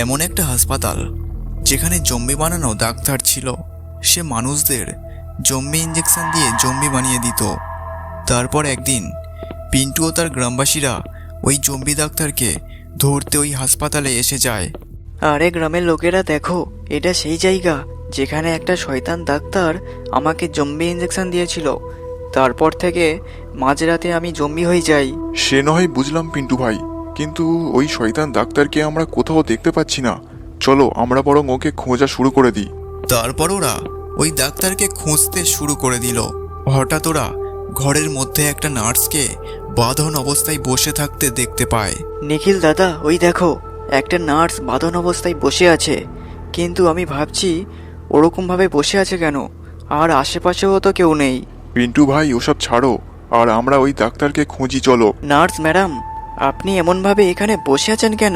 এমন একটা হাসপাতাল যেখানে জম্বি বানানো ডাক্তার ছিল। সে মানুষদের জম্বি ইঞ্জেকশন দিয়ে জম্বি বানিয়ে দিত। তারপর একদিন পিন্টু ও তার গ্রামবাসীরা ওই জম্বি ডাক্তারকে ধরতে ওই হাসপাতালে এসে যায়। আরে গ্রামের লোকেরা দেখো, এটা সেই জায়গা যেখানে একটা শয়তান ডাক্তার আমাকে জম্বি ইঞ্জেকশন দিয়েছিল। তারপর থেকে মাঝরাতে আমি জম্বি হয়ে যাই। সে নয় বুঝলাম পিন্টু ভাই, কিন্তু ওই শয়তান ডাক্তারকে আমরা কোথাও দেখতে পাচ্ছি না। চলো আমরা বরং ওকে খোঁজা শুরু করে দিই। তারপর ওরা ওই ডাক্তারকে খুঁজতে শুরু করে দিল। হঠাৎ ওরা ঘরের মধ্যে একটা নার্সকে বাঁধন অবস্থায় বসে থাকতে দেখতে পায়। নিখিল দাদা, ওই দেখো একটা নার্স বাঁধন অবস্থায় বসে আছে। কিন্তু আমি ভাবছি ওরকমভাবে বসে আছে কেন, আর আশেপাশেও তো কেউ নেই। পিন্টু ভাই ওসব ছাড়ো, আর আমরা ওই ডাক্তারকে খুঁজি চলো। নার্স ম্যাডাম, আপনি এমনভাবে এখানে বসে আছেন কেন?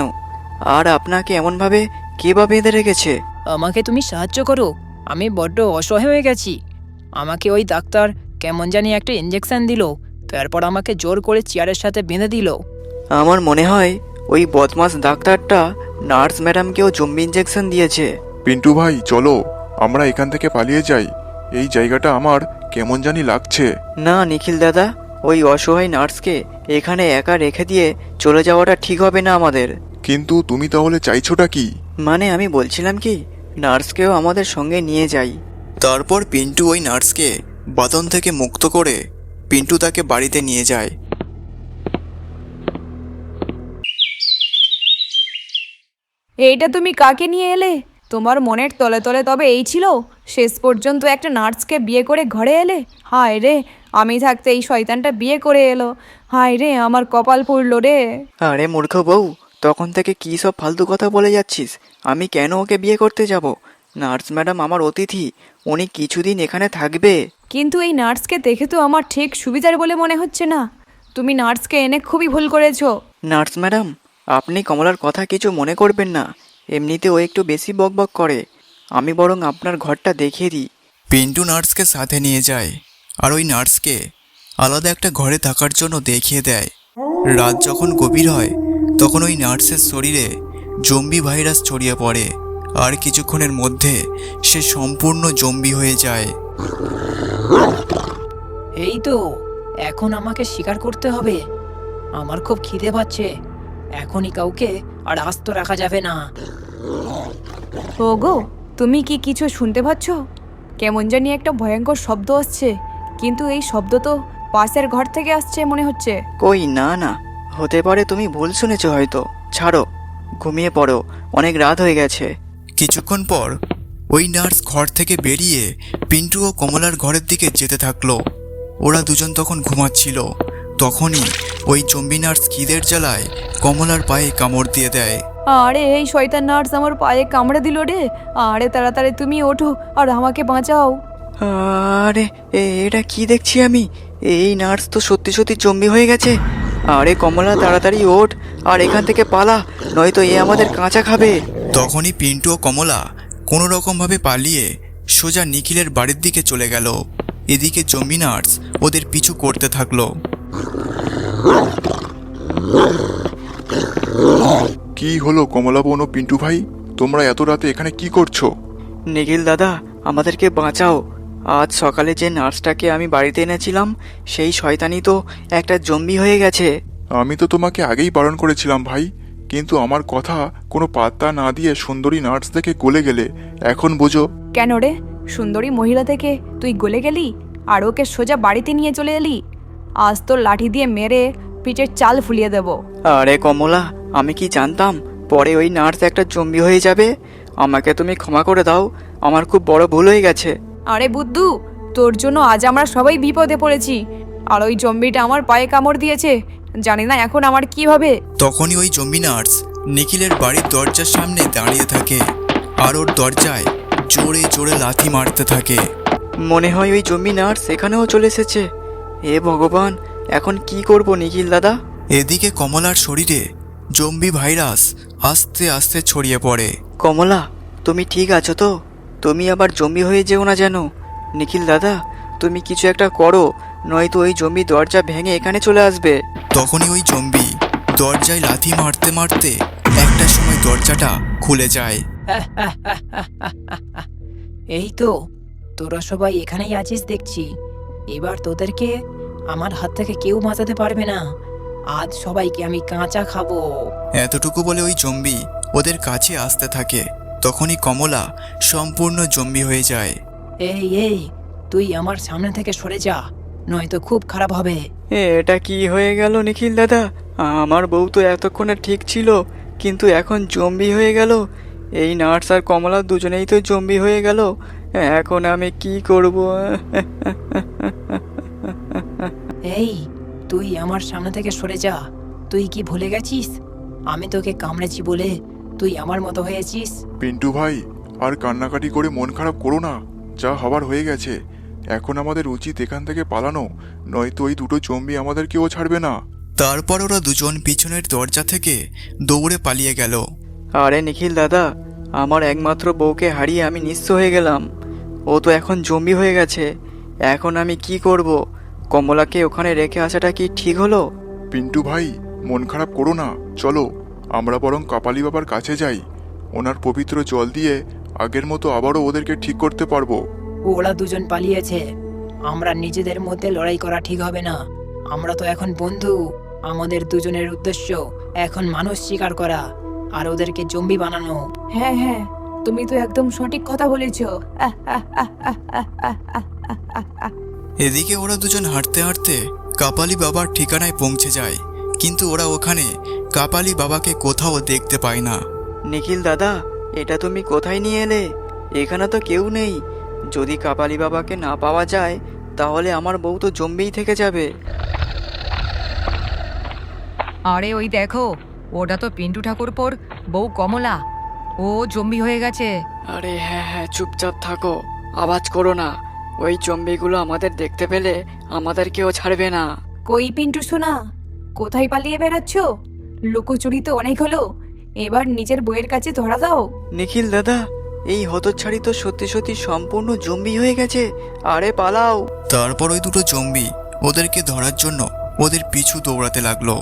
আর আপনাকে এমনভাবে কে বা বেঁধে রেখেছে? আমাকে তুমি সাহায্য করো, আমি বড্ড অসহায় হয়ে গেছি। আমাকে ওই ডাক্তার কেমন জানি একটা ইঞ্জেকশন দিল, তারপর আমাকে জোর করে চেয়ারের সাথে বেঁধে দিল। আমার মনে হয় ওই বদমাস ডাক্তারটা নার্স ম্যাডামকেও জম্বি ইঞ্জেকশন দিয়েছে। পিন্টু ভাই চলো, আমরা এখান থেকে পালিয়ে যাই। এই জায়গাটা আমার কেমন জানি লাগছে। না নিখিল দাদা, ওই অসহায় নার্সকে এখানে একা রেখে দিয়ে চলে যাওয়াটা ঠিক হবে না আমাদের। কিন্তু তুমি তাহলে চাইছোটা কি? মানে আমি বলছিলাম কি, নার্সকেও আমাদের সঙ্গে নিয়ে যাই। তারপর পিন্টু ওই নার্সকে বাঁধন থেকে মুক্ত করে পিন্টু তাকে বাড়িতে নিয়ে যায়। এইটা তুমি কাকে নিয়ে এলে? তোমার মনের তলে তলে তবে এই ছিল? শেষ পর্যন্ত একটা নার্সকে বিয়ে করে ঘরে এলে? হায় রে, আমি থাকতে এই শয়তানটা বিয়ে করে এলো। হায় রে, আমার কপাল পুড়লো রে। আরে মূর্খ বউ, তখন থেকে কী সব ফালতু কথা বলে যাচ্ছিস? আমি কেন ওকে বিয়ে করতে যাব? নার্স ম্যাডাম আমার অতিথি, উনি কিছুদিন এখানে থাকবে। কিন্তু এই নার্সকে দেখে তো আমার ঠিক সুবিধার বলে মনে হচ্ছে না। তুমি নার্সকে এনে খুবই ভুল করেছো। নার্স ম্যাডাম, আপনি কমলার কথা কিছু মনে করবেন না। এমনিতে ও একটু বেশি বকবক করে। আমি বরং আপনার ঘরটা দেখিয়ে দিই। পিন্টু নার্সকে সাথে নিয়ে যায় আর ওই নার্সকে আলাদা একটা ঘরে থাকার জন্য দেখিয়ে দেয়। রাত যখন গভীর হয় তখন ওই নার্সের শরীরে জম্বি ভাইরাস ছড়িয়ে পড়ে আর কিছুক্ষণের মধ্যে সে সম্পূর্ণ জম্বি হয়ে যায়। এই তো, এখন আমাকে স্বীকার করতে হবে। আমার খুব খিদে পাচ্ছে, এখনই কাউকে আর আস্ত রাখা যাবে না। ওগো, তুমি কি কিছু শুনতে পাচ্ছ? কেমন জানি একটা ভয়ঙ্কর শব্দ আসছে, কিন্তু এই শব্দ তো পাশের ঘর থেকে আসছে মনে হচ্ছে। কই না না, হতে পারে তুমি ভুল শুনেছো হয়তো। ছাড়ো, ঘুমিয়ে পড়ো, অনেক রাত হয়ে গেছে। কিছুক্ষণ পর ওই নার্স ঘর থেকে বেরিয়ে পিন্টু ও কমলার ঘরের দিকে যেতে থাকলো। ওরা দুজন তখন ঘুমাচ্ছিল। তখনই ওই জম্বি নার্স খিদের জ্বালায় কমলার পায়ে কামড় দিয়ে দেয়। আরে এই শয়তান নার্স আমার পায়ে কামড়ে দিল রে। আরে তাড়াতাড়ি তুমি ওঠো আর আমাকে বাঁচাও। আরে এটা কি দেখছি আমি? এই নার্স তো সত্যি সত্যি জম্বি হয়ে গেছে। আরে কমলা, তাড়াতাড়ি ওঠ আর এখান থেকে পালা, নয়তো এ আমাদের কাঁচা খাবে। তখনই পিন্টু ও কমলা কোনো রকমভাবে পালিয়ে সোজা নিখিলের বাড়ির দিকে চলে গেল। এদিকে জম্বি নার্স ওদের পিছু করতে থাকলো। কি হলো কমলা বোন ও পিন্টু ভাই, তোমরা এত রাতে এখানে কি করছো? নিখিল দাদা, আমাদেরকে বাঁচাও। আজ সকালে যে নার্সটাকে আমি বাড়িতে এনেছিলাম, সেই শয়তানি তো একটা জম্বি হয়ে গেছে। আমি তো তোমাকে আগেই বারণ করেছিলাম ভাই, কিন্তু আমার কথা কোনো পাত্তা না দিয়ে সুন্দরী নার্স দেখে গলে গেলে। এখন বোঝো। কেন রে, সুন্দরী মহিলা থেকে তুই গলে গেলি আর ওকে সোজা বাড়িতে নিয়ে চলে এলি? আজ তোর লাঠি দিয়ে মেরে পিঠের চাল ফুলিয়ে দেব। আরে কমলা, আমি কি জানতাম পরে ওই নার্স একটা জম্বি হয়ে যাবে। আমাকে তুমি ক্ষমা করে দাও, আমার খুব বড় ভুল হয়ে গেছে। আরে বুদ্ধু, তোর জন্য আজ আমরা সবাই বিপদে পড়েছি। আর ওই জম্বিটা আমার পায়ে কামড় দিয়েছে, জানি না এখন আমার কি হবে। তখনই ওই জম্বি নার্স নিখিলের বাড়ির দরজার সামনে দাঁড়িয়ে থাকে আর ওর দরজায় জোরে জোরে লাথি মারতে থাকে। মনে হয় ওই জম্বি নার্স এখানেও চলে এসেছে। হে ভগবান, এখন কি করব নিখিল দাদা? এদিকে কমলার শরীরে জম্বি ভাইরাস আস্তে আস্তে ছড়িয়ে পড়ে। কমলা, তুমি ঠিক আছো তো? তুমি আবার জম্বি হয়ে যেও না যেন। নিখিল দাদা, তুমি কিছু একটা করো, নয়তো ওই জম্বি দরজা ভেঙে এখানে চলে আসবে। তখনই ওই জম্বি দরজায় লাথি মারতে মারতে একটা সময় দরজাটা খুলে যায়। এই তো, তোরা সবাই এখানেই আছিস দেখছি। এবার তোদেরকে আমার হাত থেকে কেউ বাঁচাতে পারবে না। আজ সবাইকে আমি কাঁচা খাবো। এতটুকু বলে ওই জম্বি ওদের কাছে আসতে থাকে। তখনই কমলা সম্পূর্ণ জম্বি হয়ে যায়। এই তুই আমার সামনে থেকে সরে যা, নয়তো খুব খারাপ হবে। এটা কি হয়ে গেল নিখিল দাদা? আমার বউ তো এতক্ষণে ঠিক ছিল, কিন্তু এখন জম্বি হয়ে গেল। এই নার্স আর কমলা দুজনেই তো জম্বি হয়ে গেল। এখন আমি কি করব? এই, তুই আমার সামনে থেকে সরে যা। তুই কি ভুলে গেছিস আমি তোকে কামড়েছি বলে তুই আমার মতো হয়েছিস? পিন্টু ভাই, আর কান্নাকাটি করে মন খারাপ করো না। যা হবার হয়ে গেছে। এখন আমাদের উচিত এখান থেকে পালানো, নয়তো ওই দুটো জম্বি আমাদেরকেও ছাড়বে না। তারপর ওরা দুজন পিছনের দরজা থেকে দৌড়ে পালিয়ে গেল। আরে নিখিল দাদা, আমার একমাত্র বউকে হারিয়ে আমি নিঃস্ব হয়ে গেলাম। ও তো এখন জম্বি হয়ে গেছে। এখন আমি কি করব? কমলাকে ওখানে রেখে আসাটা কি ঠিক হলো? পিন্টু ভাই, মন খারাপ করো না। চলো আমরা বরং কাপালি বাবার কাছে যাই। ওনার পবিত্র জল দিয়ে আগের মতো আবারও ওদেরকে ঠিক করতে পারবো। ওরা দুজন পালিয়েছে, আমরা নিজেদের মধ্যে লড়াই করা ঠিক হবে না। আমরা তো এখন বন্ধু। আমাদের দুজনের উদ্দেশ্য এখন মানুষ শিকার করা আর ওদেরকে জম্বি বানানো। হ্যাঁ, তুমি তো একদম সঠিক কথা বলেছ। এদিকে ওরা দুজন হাঁটতে হাঁটতে কাপালি বাবার ঠিকানায় পৌঁছে যায়, কিন্তু ওরা ওখানে কাপালি বাবাকে কোথাও দেখতে পায় না। নিখিল দাদা, এটা তুমি কোথায় নিয়ে এলে? এখানে তো কেউ নেই। যদি কাপালি বাবাকে না পাওয়া যায়, তাহলে আমার বউ তো জম্বিই থেকে যাবে। আরে ওই দেখো, ওটা তো পিন্টু ঠাকুরপোর বউ কমলা। ও জম্বি হয়ে গেছে। আরে হ্যাঁ, চুপচাপ থাকো, আওয়াজ করো না। ওই জম্বিগুলো আমাদের দেখতে পেলে আমাদেরকেও ছাড়বে না। কই পিন্টু সোনা, কোথায় পালিয়ে বেড়াচ্ছ? লুকোচুরি তো অনেক হলো, এবার নিজের বইয়ের কাছে ধরা দাও। নিখিল দাদা, এই হতচ্ছাড়ি তো সত্যি সত্যি সম্পূর্ণ জম্বি হয়ে গেছে। আরে পালাও! তারপর ওই দুটো জম্বি ওদেরকে ধরার জন্য ওদের পিছু দৌড়াতে লাগলো।